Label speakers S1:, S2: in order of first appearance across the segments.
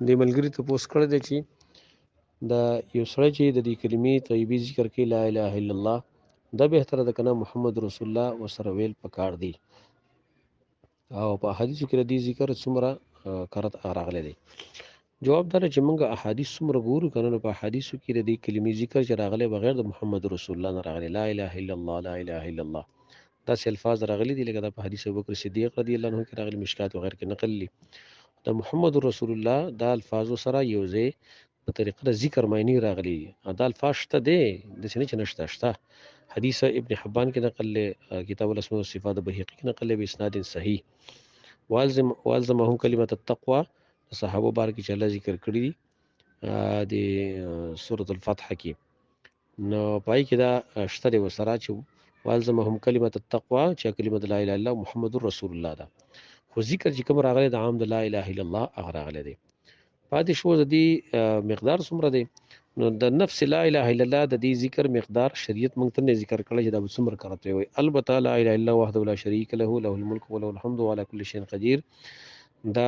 S1: دې ملګري تپوس کړی دی چې دا یو سړی چې د دې کلمې طیبې ذکر کوي لا اله الا الله دا بهتره ده که نه محمد رسول الله ورسره ویل پکار دی او په احادیثو کې د دې ذکر څومره کرت راغلی دی جواب دا چې موږ احادیث څومره ګورو که نه نو په احادیثو کې د دې کلمې ذکر چې راغلی بغیر د محمد رسول الله نه راغلی لا اله الا الله لا اله الا الله داسې الفاظ راغلي دي لکه دا په حدیث ابوبکر صدیق رضی الله عنه کې راغلي مشکات وغیره کې نقل دي د محمد رسول الله دا الفاظو سره یو ځای په طریقه د ذکر معنی راغلي دي دا الفاظ شته دی داسې نه چې نشته شته حدیث ابن حبان کې نقل له کتاب الاسماء والصفات د بهقي کې نقل له باسناد صحیح والزمهم کلمه التقوى صحابه بار کې چې الله ذکر کړی دي د سورۃ الفتح کې نو پای کې دا شته دی وسره چې والزمهم کلمه التقوى چې کلمه لا اله الا الله محمد رسول الله ده خو ذکر چې کوم راغلی د عام د لا اله الا الله هغه راغلی دی پاتې شو د دې مقدار څومره دی نو د نفس لا اله الا الله د دې ذکر مقدار شریعت موږ ته نه ذکر کړی چې دا به څومره کرته وي البته لا اله الا الله وحده لا شریک له له الملك وله الحمد وعلى كل شيء قدير دا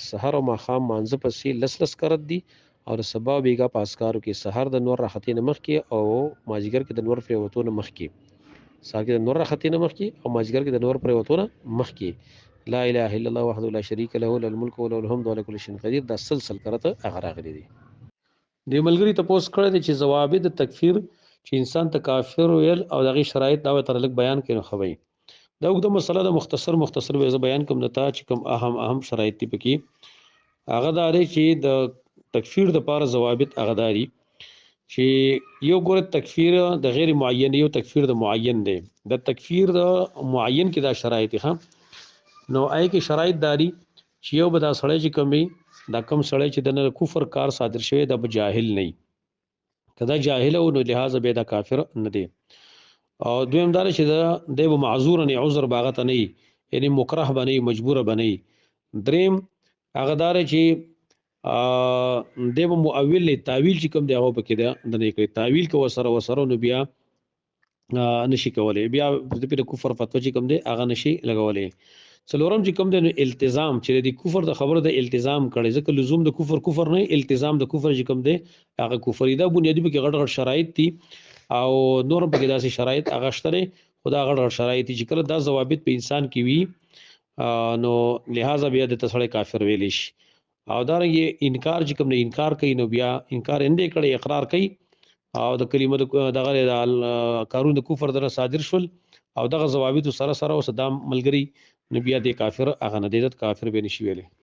S1: سحر او ماښام مانځه پسې لس کرت دي او د سبا بیګا پاسکارو کې سحر د نور راختې نه مخکې او مازیګر کې د نور پرېوتو نه مخکې سهار کې د نور راختې نه مخکې او مازیګر کې د نور پرېوتو نه مخکې لا اله الا الله وحده لا شریک له له الملك وله الحمد وعلى كل شيء قدير دا سلسل کرته هغه راغلي دي د ملګری تپوس کړی دی چې ضوابط د تکفیر چې انسان ته کافر ویل او دغه شرایط دا تر لږ بیان کړي خوي دا وګړه مسله د مختصر به بیان کوم نتا چې کوم اهم شرایط دي پکې هغه دا لري چې د تکفیر د پاره ضوابط هغه داري چې یو ګوره تکفیر د غیر معین یو تکفیر د معین دی د تکفیر د معین کې دا شرایط ښه نو آی کې شرایط داري چې یو به دا سړی چې کومي دا کم سړی چې د کفر کار صادر شوی د جاهل نه کدا جاهل او نو لہذا به دا کافر نه دی او دویم دا چې دا د معذور نه عذر باغت نه یعنی مکره بنئ مجبور بنئ دریم هغه دار چې دیو مؤول له تعویل چې کوم دی هغه پکې دا نه کوي تعویل کو وسره نو بیا نشي کولای بیا د کفر فتوا چې کوم دی هغه نشي لګولای څلورم چې کوم دی التزام چې د کفر د خبره د التزام کړي ځکه لزوم د کفر نه التزام د کفر چې کوم دی هغه کفر دا بنیادی به غټ شرایط دي او نور په کې داسې شرایط هغه شته خدا غټ شرایط چې کله دا ضوابط په انسان کې وي نو لہذا بیا د تسړی کافر ویل شي او دا رنګ انکار چې کوم نه انکار کوي نو بیا انکار انده کړي اقرار کوي او د کلمه دغه کارون د کفر در صادر شول او دغه ضوابط سره او صدام ملګری نبی د کافر هغه نه د کافر به نشي ویلې